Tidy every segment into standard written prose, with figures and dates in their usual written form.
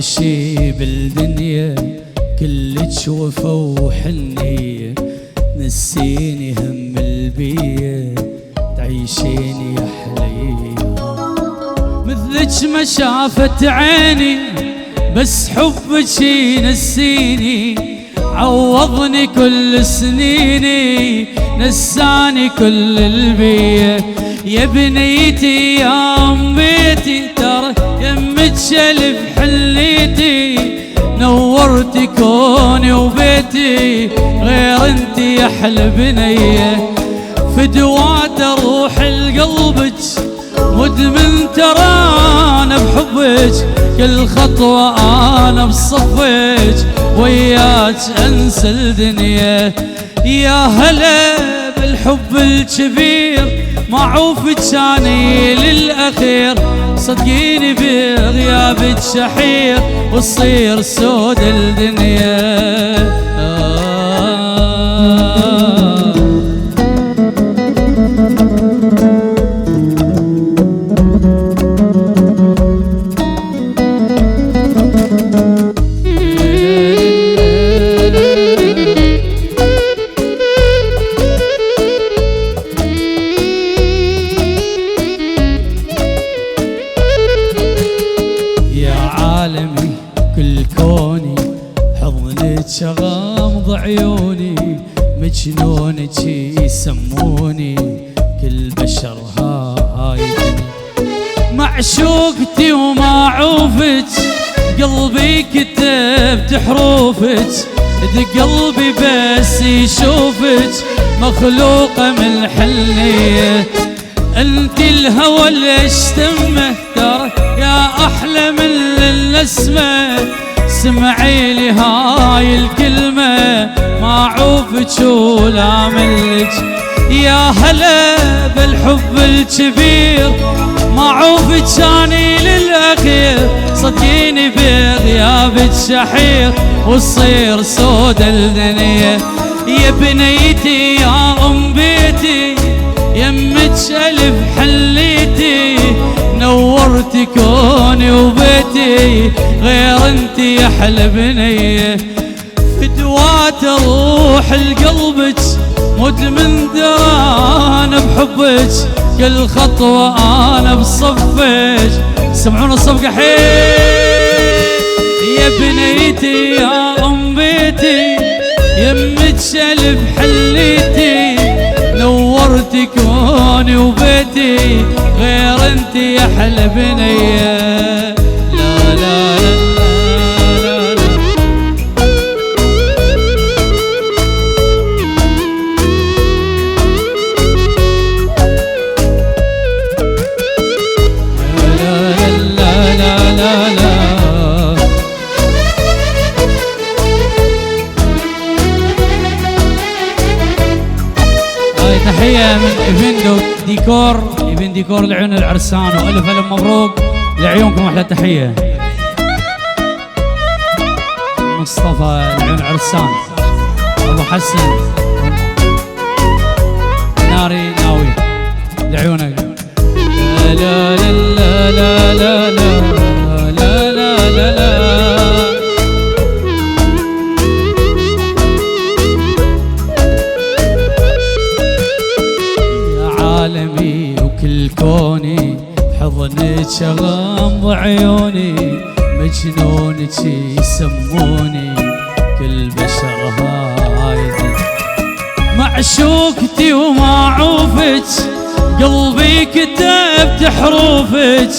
شي بالدنيا كلش وفا وحنية، نسيني هم البية تعيشيني يا حليها. مثلك ما شافت عيني بس حبك ينسيني، عوضني كل سنيني نساني كل البية. يا بنيتي يا ام بيتي ترى يمك شلف حليتي، نورتي كوني وبيتي غير انتي يا احلى بنيه. فدوات روح لقلبك مدمن ترى انا بحبك، كل خطوه انا بصفك وياك انسى الدنيا. يا هلا بالحب الكبير معوفك اني للاخير، صدقيني بغيابك شحير وتصير سود الدنيا. كل كوني حضنك غامض عيوني، مجنونك يسموني كل بشر هاي الدنيا. معشوقتي ومعوفتك قلبي كتبت حروفك، قلبي بس يشوفك مخلوقة من الحنية. انت الهوى اللي اشتمه ترى يا احلى من النسمه، سمعي لي هاي الكلمه ما عوفك ولا ملك. يا هلا بالحب الكبير ما عوفك اني للاخير، صدقيني بغيابك شحير وتصير سود الدنيا. يا بنيتي يا ام بيتي يمك ألف حليتي، نورتي كوني وبيتي غير انتي يا احلى بنيه. فدوات روح لقلبك مدمن دران بحبك، كل خطوة انا بصفك. سمعونا الصفقة حيل. يا بنيتي يا ام بيتي يمك ألف حليتي، نورتي كوني وبيتي غير انتي يا احلى بنيه. لا لا لا لا لا لا لا لا لا. تحية من ايفن ديكور، ايفن ديكور لعيون العرسان، والف الف مبروك لعيونكم. احلى تحية مصطفى لعيون العرسان، ابو حسن ناري ناوي لعيونك. لا لا لا لا لا لا لا لا لا. عالمي وكل كوني حضنك غامض عيوني، مجنونك يسموني كل بشر هاي. معشوقتي ومعوفتك قلبي كتبت حروفك،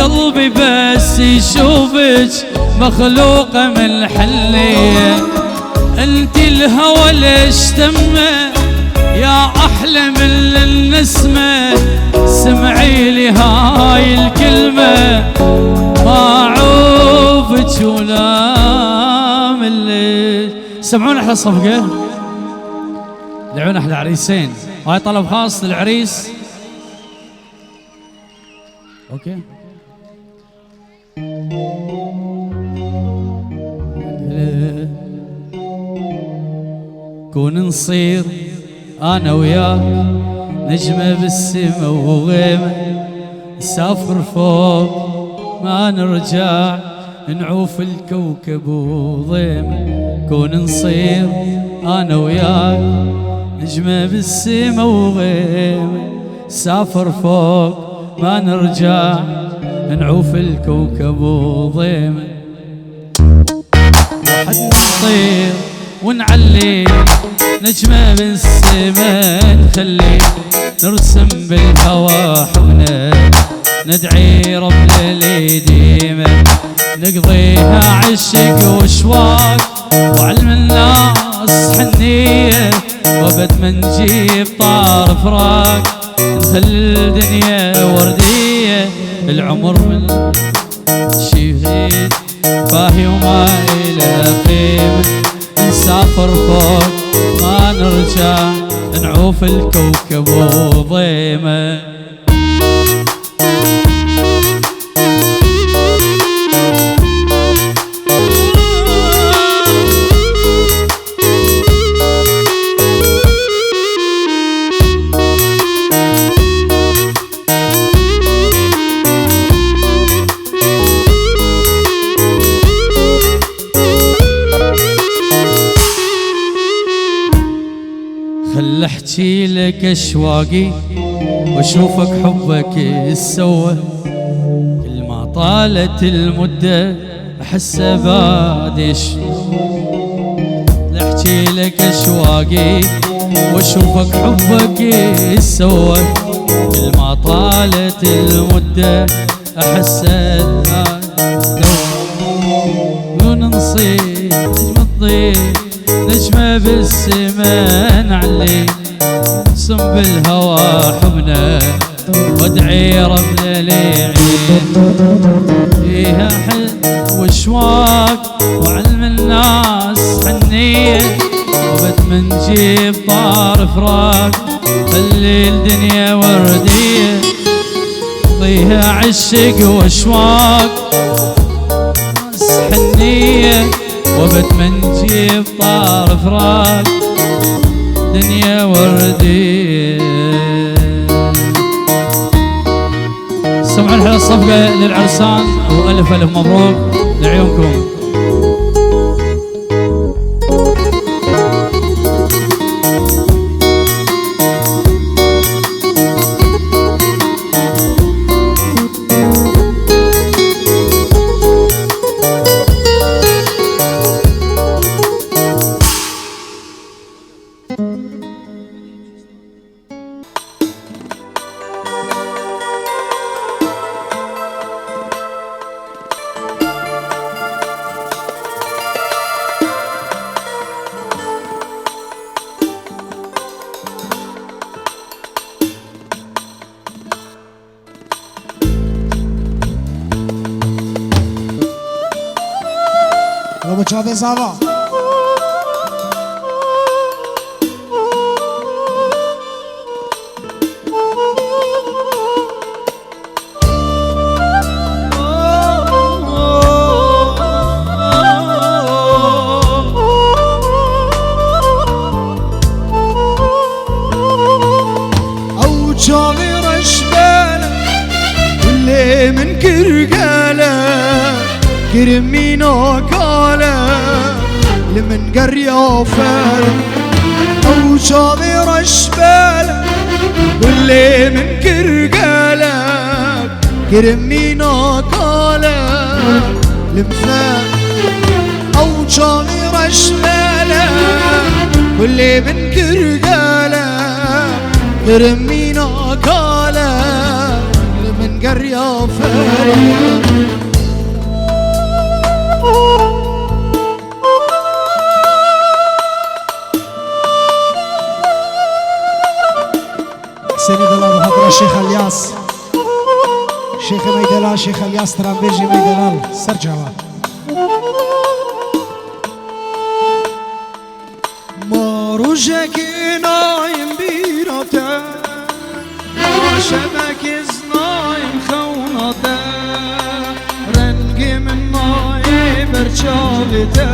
قلبي بس يشوفك مخلوقة من الحنية. انت الهوى اللي اشتمه يا احلى من النسمه، سمعي لي هاي الكلمه ما عوفك ولا ملك. سمعونا احلى الصفقه لعون احلى عريسين، هاي طلب خاص للعريس. اوكي كون نصير انا وياك نجمة بالسما وغيمة، نسافر فوق ما نرجع نعوف الكوكب وضيمه، كون نصير انا وياك نجمة بالسما وغيمه، سافر فوق ما نرجع نعوف الكوكب وضيمه، وحدنا نطير ونعلي نجمة بالسما نخلي، نرسم بالهوى حبنا ندعي رب لليديمة، نقضيها عشق وشواق وعلم الناس حنية، وبد ما نجيب طار فراق نخلي الدنيا وردية، العمر من شهيد باهي وما إله قيمة، نسافر فوق ما نرجع نعوف الكوكب وضيمه. خل احكي لك اشواقي واشوفك حبك السوى، كل ما طالت المدة احس بادش، احكي لك اشواقي واشوفك حبك السوى، كل ما طالت المدة احس ونصيب نجم الضيف نجمة بالسما نعلي، نرسم بالهوى حبنا وادعي ربنا ليعين، فيها حب وشواق وعلم الناس حنية، وبد ما نجيب طار فراق خلي الدنيا وردية، فيها عشق وشواق ناس حنية، وبد ما نجيب طار فراق دنيا وردية. سمعوا الحين الصفقة للعرسان وألف ألف مبروك لعيونكم. Vamos Chávez Zava. أو شاغي رشبالة واللي من كرقالة كرمينا كالا لمن قريا فال، أو شاغي رشبالة واللي من كرقالة كرمينا كالا لمفال، أو شاغي رشبالة واللي من كرقالة كرمينا كالا لمن قريا فال. سيدي دلال حضرة الشيخ الياس، شيخ ميدلال، شيخ الياس ترامبيجي ميدلال سرجوا. ما رجك نايم بيرته ما شبك نايم خونته رنق من نايم برشابته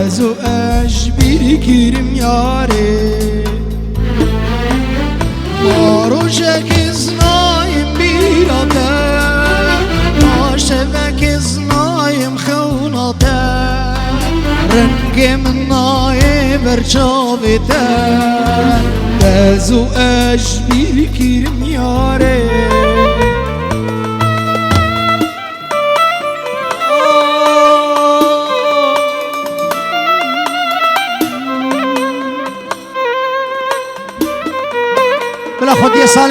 ازو اجبير كريم ياري، ما رجك نايم بيرته ما شبك من نايب رجابته تازو أجبير كريم ياري بلا خود یه سال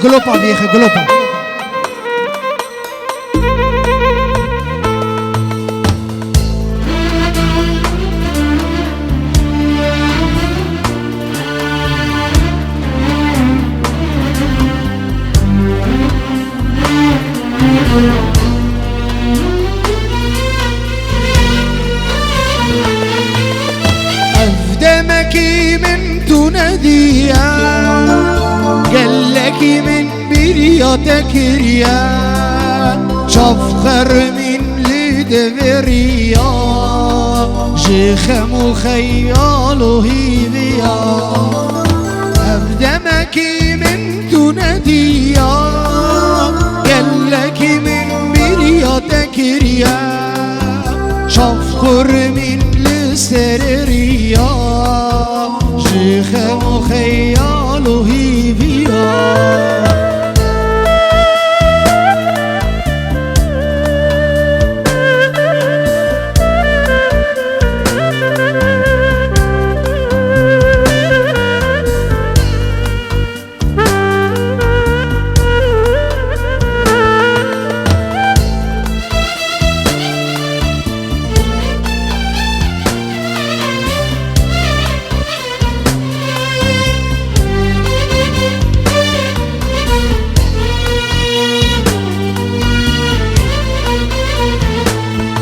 گلوپا بیخه گلوپا أفدمكي من تناديا قال لك من برياتك ريا شفخر من لدفريا جيخم خياله هيبيا أفدمكي من تناديا قال لك من برياتك ريا شفخر من لسرريا شيخم خياله هيبيا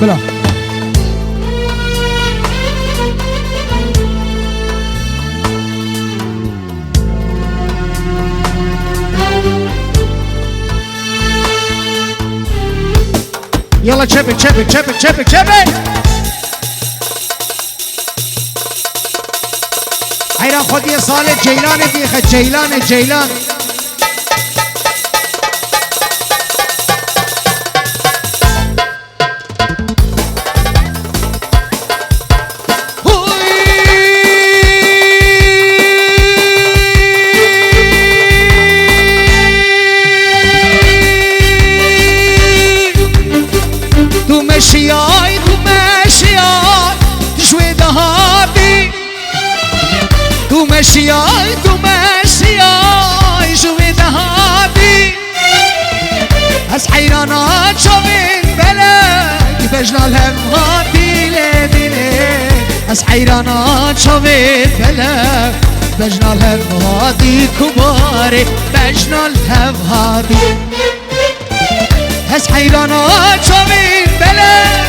بلا يلا شبك شبك شبك شبك شبك حيران خود یه سال جیلان بیخه جیلان جیلان مشياي مشياي تشوي ذهبي تو مشياي شوي ذهبي هس حيرانات شوين بلد بجنا الهمهاتي لديني هس حيرانات شوين بلد بجنا الهمهاتي كباري بجنا الهمهاتي هس حيرانات شوين بلد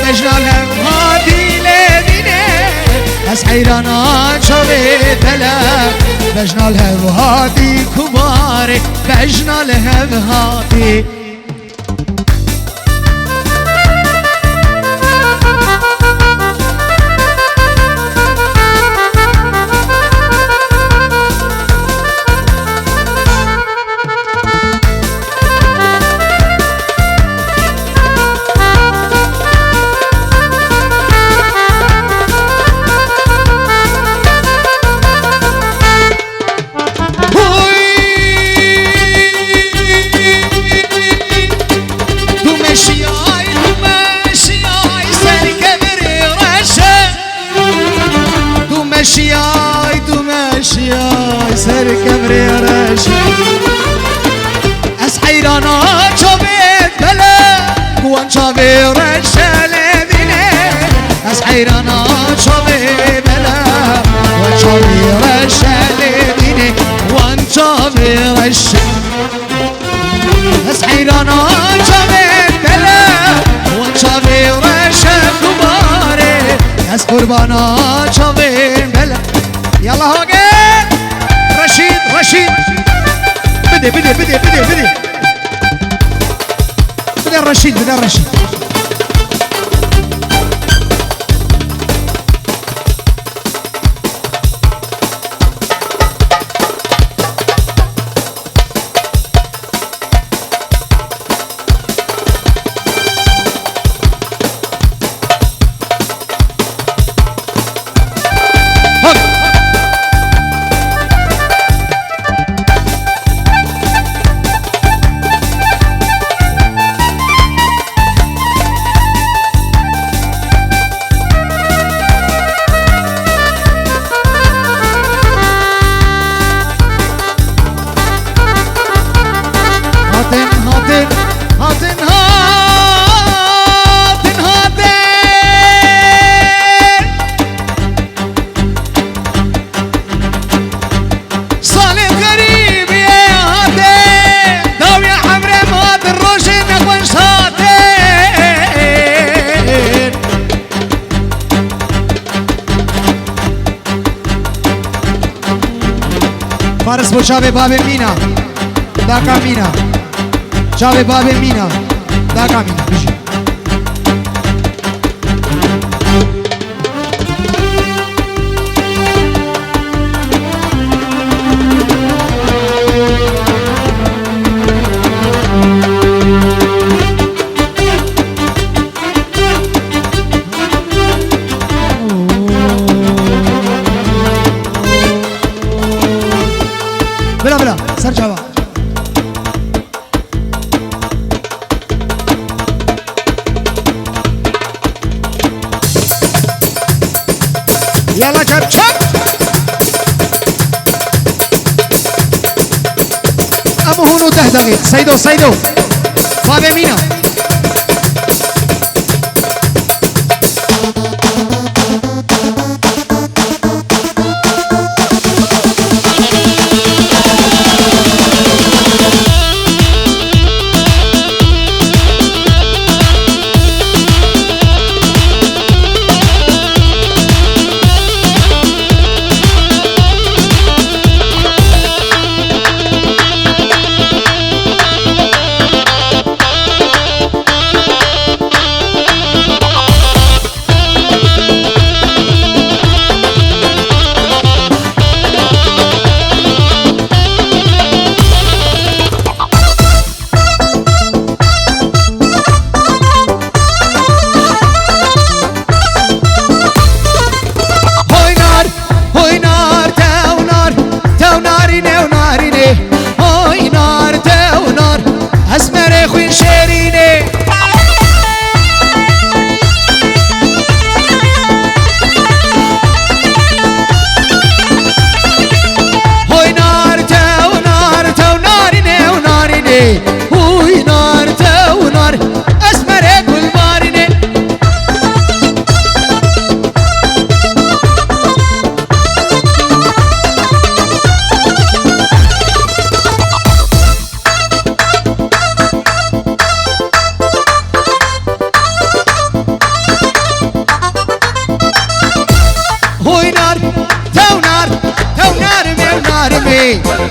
بجنا الهمهاتي لديني هس حيرانات شوين بلد بجنا الهمهاتي كباري بجنا الهمهاتي مشياي سر كمري رشا اسحيرانات شبيت بلا وان شابي رشا لذيني اسحيرانات شبيت بلا وان شابي رشا لذيني وان شابي رشا اسحيرانات شبيت بلا وان شابي رشا كباري اس قربانات شبيت بلا يلا هوقف رشيد بدي الرشيد فارس بو چاوه باب مینا داکا مینا چاوه باب مینا داکا مینا بجی بلا بلا سر جوا يلا جب جب امو هونو 10 دقیق سیدو سیدو باب مینا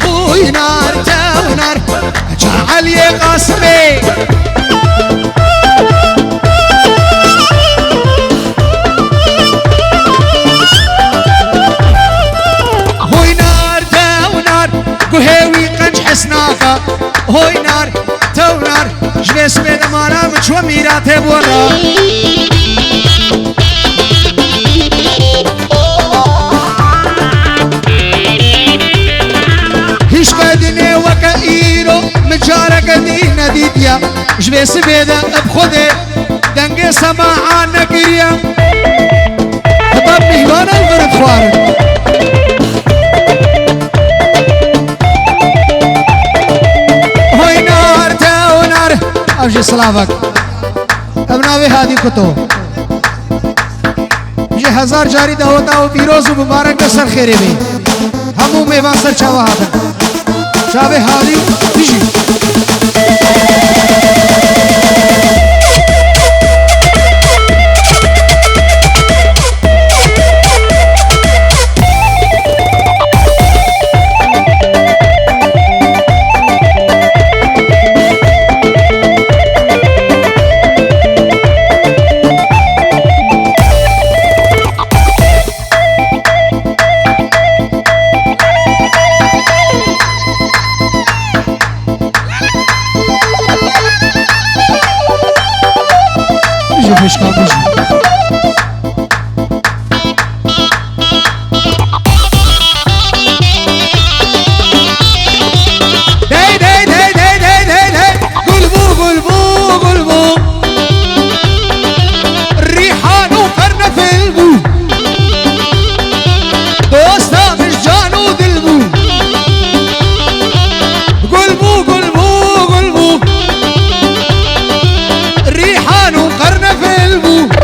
بوي نار تو نار جعل يا قاسمي هوي نار تو نار قهوي قنج حسناقة هوي نار تو نار جلس بين مارا مشوى ميراتي بورا هیچ قدنه وکا ایرو مجارا قدینه دیدیا جبس بیده اب خوده دنگ سماعان نگریا خطاب میوان الورد خوارن هوی نار تاو نار اوشی سلافک ابناوی هادی کتو جه 1000 جاری دهوتا و پیروز و مبارک سر خیره بی همو میوان سر چاوا هاتن چاوه حالی بیجی فشكا بيجي داي داي داي داي داي داي داي قلبو قلبو قلبو الريحان وقرن في البو دوستا مش جانو دلبو قلبو قلبو قلبو الريحان وقرن في البو